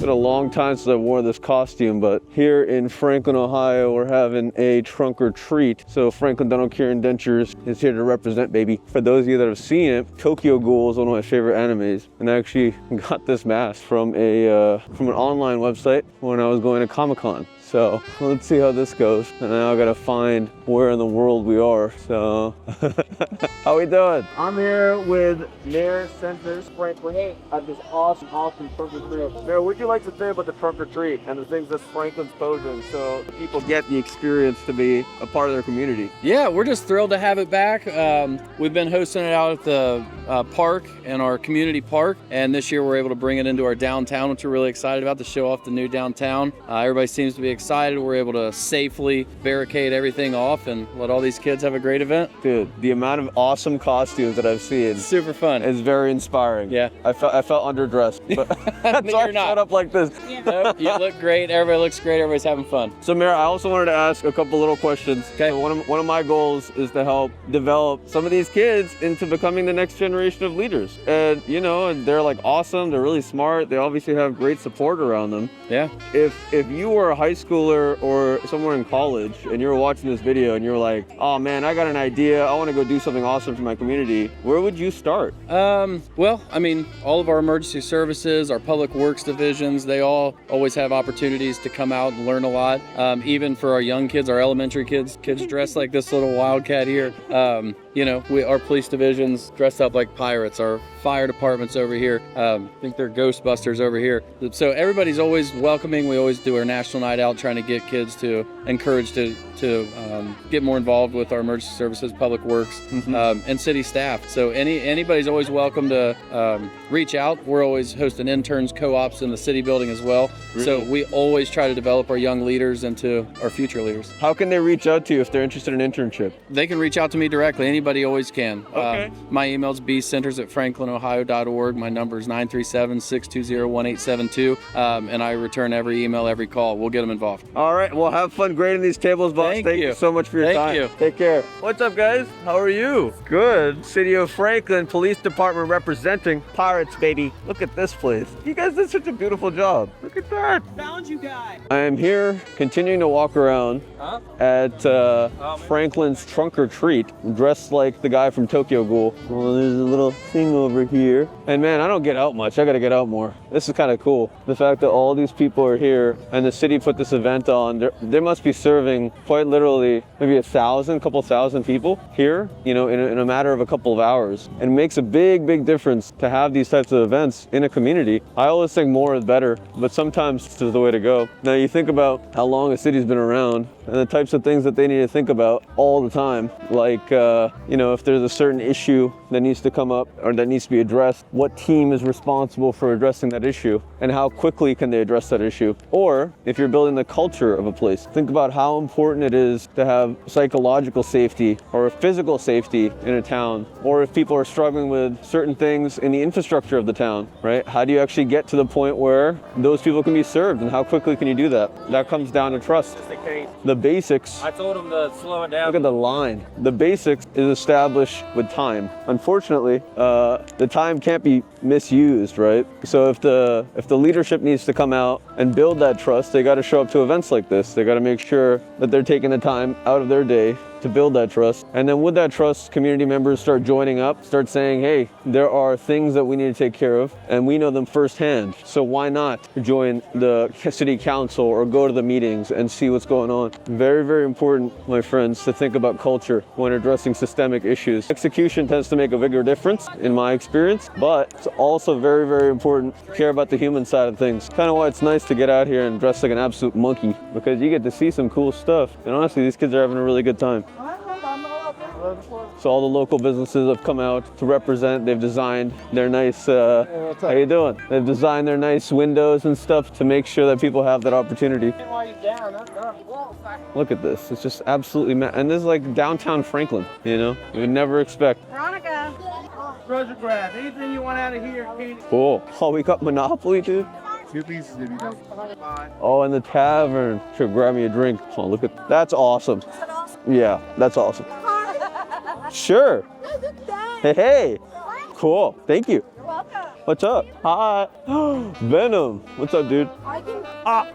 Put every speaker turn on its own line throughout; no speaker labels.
been a long time since I wore this costume, but here in Franklin, Ohio, we're having a trunk or treat. So Franklin Dental Care Dentures is here to represent, baby. For those of you that have seen it, Tokyo Ghoul is one of my favorite animes, and I actually got this mask from an online website when I was going to Comic-Con. So let's see how this goes. And now I gotta find where in the world we are. So how we doing? I'm here with Mayor Centers Franklin at this awesome trunk or treat. Mayor, what would you like to say about the trunk or treat and the things that Franklin's posing so people get the experience to be a part of their community?
Yeah, we're just thrilled to have it back. We've been hosting it out at the park and our community park, and this year we're able to bring it into our downtown, which we're really excited about, to show off the new downtown. Everybody seems to be excited. We're able to safely barricade everything off and let all these kids have a great event.
Dude, the amount of awesome costumes that I've seen,
super fun.
It's very inspiring.
Yeah,
I felt underdressed, but that's why I showed up like this.
Yeah. Nope, you look great. Everybody looks great. Everybody's having fun.
So, Mayor, I also wanted to ask a couple little questions.
Okay.
So one of my goals is to help develop some of these kids into becoming the next generation of leaders. And you know, they're like awesome. They're really smart. They obviously have great support around them.
Yeah.
If you were a high schooler or somewhere in college and you were watching this video and you were like, oh man, I got an idea, I want to go do something awesome for my community, where would you start?
Well, I mean, all of our emergency services, our public works divisions, they all always have opportunities to come out and learn a lot. Even for our young kids, our elementary kids dressed like this little wildcat here. You know, our police divisions dressed up like pirates. Our fire department's over here. I think they're Ghostbusters over here. So everybody's always welcoming. We always do our national night out, trying to get kids to encourage to get more involved with our emergency services, public works, and city staff. So anybody's always welcome to reach out. We're always hosting interns, co-ops in the city building as well.
Really?
So we always try to develop our young leaders into our future leaders.
How can they reach out to you if they're interested in an internship?
They can reach out to me directly. Anybody always can.
Okay.
My email's bcenters@franklinohio.org. My number is 937-620-1872. And I return every email, every call. We'll get them involved.
All right. Well, have fun grading these tables, boss. Thank you so much for your time.
Thank you.
Take care. What's up, guys? How are you? Good. City of Franklin Police Department representing Pirates, baby. Look at this place. You guys did such a beautiful job. Look at that.
Found you guys.
I am here continuing to walk around at Franklin's trunk or treat, dressed like the guy from Tokyo Ghoul. Well, there's a little thing over here. And man, I don't get out much. I gotta get out more. This is kind of cool. The fact that all these people are here and the city put this event on, they must be serving quite literally maybe a couple thousand people here, you know, in a matter of a couple of hours. And it makes a big difference to have these types of events in a community. I always think more is better, but sometimes it's the way to go. Now you think about how long a city's been around and the types of things that they need to think about all the time. Like, you know, if there's a certain issue that needs to come up or that needs to be addressed, what team is responsible for addressing that issue and how quickly can they address that issue? Or if you're building the culture of a place, think about how important it is to have psychological safety or physical safety in a town, or if people are struggling with certain things in the infrastructure of the town, right? How do you actually get to the point where those people can be served, and how quickly can you do that? That comes down to trust. The basics.
I told him to slow it down.
Look at the line. The basics is established with time. Unfortunately, the time can't be misused, right? So if the leadership needs to come out and build that trust, they got to show up to events like this. They got to make sure that they're taking the time out of their day to build that trust. And then with that trust, community members start joining up, start saying, hey, there are things that we need to take care of, and we know them firsthand. So why not join the city council or go to the meetings and see what's going on? Very important, my friends, to think about culture when addressing systemic issues. Execution tends to make a bigger difference in my experience, but it's also very important to care about the human side of things. Kind of why it's nice to get out here and dress like an absolute monkey, because you get to see some cool stuff. And honestly, these kids are having a really good time. So all the local businesses have come out to represent. They've designed their nice, how you doing? They've designed their nice windows and stuff to make sure that people have that opportunity. Look at this. It's just absolutely, and this is like downtown Franklin, you know? You would never expect.
Veronica. Treasure grab. Anything you want out of here, Katie?
Cool. Oh, we got Monopoly, dude.
2 pieces if you don't.
Oh, and the tavern. Should grab me a drink. Oh, look at, that's awesome. Yeah, that's awesome. Sure. Hey. Cool. Thank you.
You're welcome.
What's up? Hi. Venom. What's up, dude?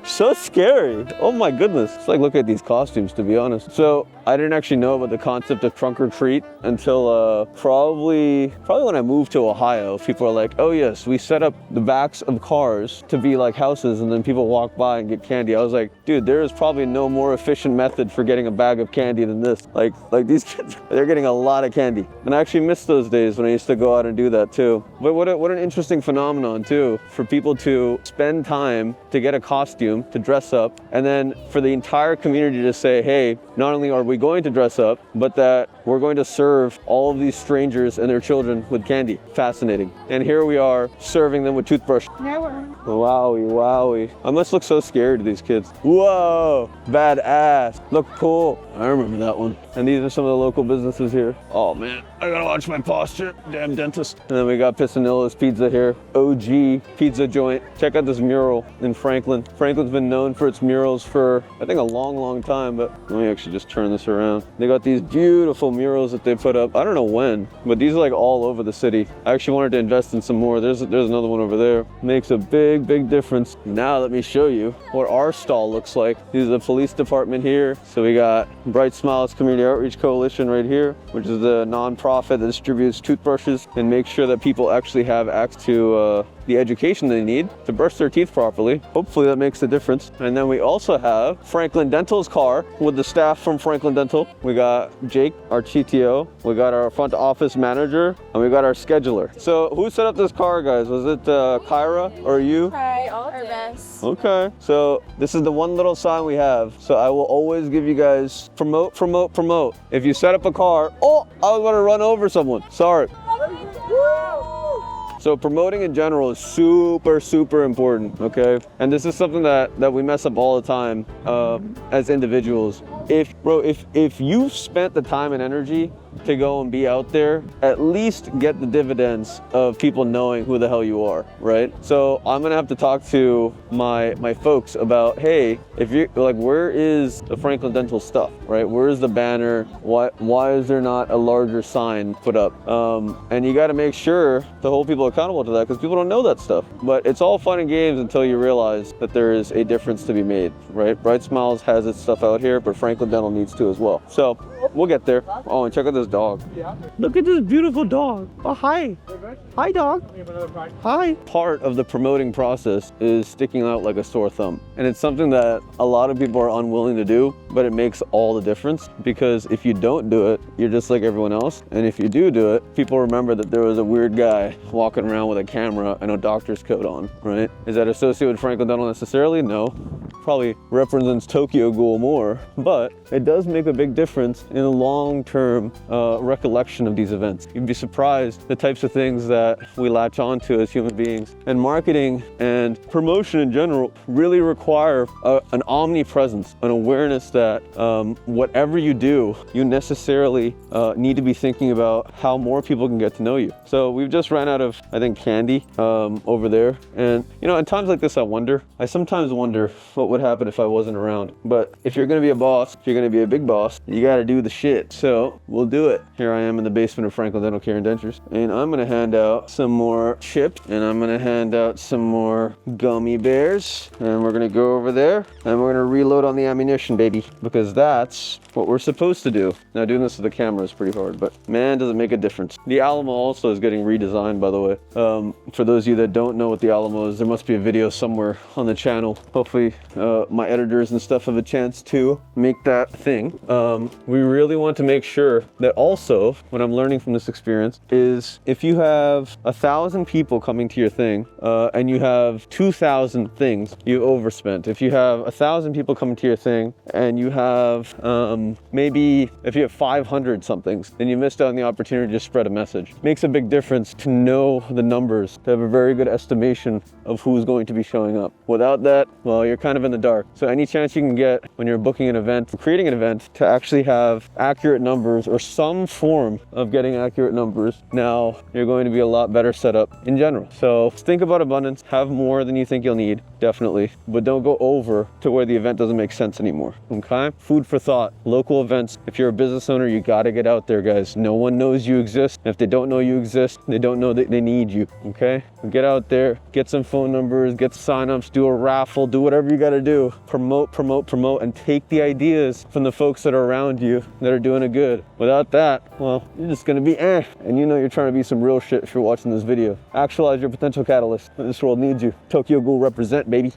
So scary. Oh my goodness. It's like, look at these costumes, to be honest. So I didn't actually know about the concept of trunk or treat until probably when I moved to Ohio. People are like, oh yes, we set up the backs of cars to be like houses, and then people walk by and get candy. I was like, dude, there is probably no more efficient method for getting a bag of candy than this. Like these kids, they're getting a lot of candy. And I actually miss those days when I used to go out and do that too. But what an interesting phenomenon too, for people to spend time to get a costume, to dress up, and then for the entire community to say, hey, not only are we going to dress up, but that we're going to serve all of these strangers and their children with candy. Fascinating. And here we are serving them with toothbrush. Wowie, wowie. I must look so scared to these kids. Whoa, badass. Look cool. I remember that one. And these are some of the local businesses here. Oh man, I gotta watch my posture. Damn dentist. And then we got Pisanilla's Pizza here. OG pizza joint. Check out this mural in Franklin. Franklin's been known for its murals for, I think, a long time, but let me actually just turn this around. They got these beautiful murals that they put up. I don't know when, but these are like all over the city. I actually wanted to invest in some more. There's another one over there. Makes a big difference. Now let me show you what our stall looks like. This is the police department here. So we got Bright Smiles Community Outreach Coalition right here, which is the nonprofit that distributes toothbrushes and makes sure that people actually have access to the education they need to brush their teeth properly. Hopefully that makes a difference. And then we also have Franklin Dental's car with the staff from Franklin Dental. We got Jake, our CTO. We got our front office manager, and we got our scheduler. So who set up this car, guys? Was it Kyra or you?
Try our best.
Okay, so this is the one little sign we have. So I will always give you guys promote. If you set up a car, oh, I was going to run over someone. Sorry. So promoting in general is super important, okay? And this is something that we mess up all the time as individuals. If you've spent the time and energy to go and be out there, at least get the dividends of people knowing who the hell you are, right? So I'm gonna have to talk to my folks about, hey, if you're like, where is the Franklin Dental stuff, right? Where is the banner? Why is there not a larger sign put up? And you got to make sure to hold people accountable to that, because people don't know that stuff. But it's all fun and games until you realize that there is a difference to be made, right? Bright Smiles has its stuff out here, but Franklin Dental needs to as well. So we'll get there. Oh, and check out this dog. Look at this beautiful dog. Oh, hi. Hi, dog. Hi. Part of the promoting process is sticking out like a sore thumb. And it's something that a lot of people are unwilling to do, but it makes all the difference, because if you don't do it, you're just like everyone else. And if you do it, people remember that there was a weird guy walking around with a camera and a doctor's coat on, right? Is that associated with Franklin Dental necessarily? No. Probably represents Tokyo Ghoul more, but it does make a big difference in the long-term recollection of these events. You'd be surprised the types of things that we latch onto as human beings. And marketing and promotion in general really require an omnipresence, an awareness that whatever you do, you necessarily need to be thinking about how more people can get to know you. So we've just ran out of, I think, candy over there. And you know, at times like this, I sometimes wonder what would happen if I wasn't around. But if you're gonna be a boss, if you're gonna be a big boss, you gotta do the shit. So we'll do it. Here I am in the basement of Franklin Dental Care Dentures, and I'm gonna hand out some more chips, and I'm gonna hand out some more gummy bears, and we're gonna go over there, and we're gonna reload on the ammunition, baby, because that's what we're supposed to do. Now, doing this with the camera is pretty hard, but man, does it make a difference. The Alamo also is getting redesigned, by the way. For those of you that don't know what the Alamo is, there must be a video somewhere on the channel. Hopefully my editors and stuff have a chance to make that thing. We really want to make sure that also, what I'm learning from this experience is, if you have 1,000 people coming to your thing and you have 2,000 things, you've overspent. If you have 1,000 people coming to your thing and you have maybe if you have 500 somethings, then you missed out on the opportunity to spread a message. Makes a big difference to know the numbers, to have a very good estimation of who's going to be showing up. Without that, well, you're kind of in in the dark. So any chance you can get when you're booking an event, creating an event, to actually have accurate numbers or some form of getting accurate numbers, now you're going to be a lot better set up in general. So think about abundance, have more than you think you'll need, definitely, but don't go over to where the event doesn't make sense anymore, okay? Food for thought, local events. If you're a business owner, you gotta get out there, guys. No one knows you exist. If they don't know you exist, they don't know that they need you, okay? Get out there, get some phone numbers, get signups, do a raffle, do whatever you gotta do. Promote, promote, promote, and take the ideas from the folks that are around you that are doing it good. Without that, well, you're just gonna be and you know you're trying to be some real shit if you're watching this video. Actualize your potential catalyst. This world needs you. Tokyo Ghoul represent, baby.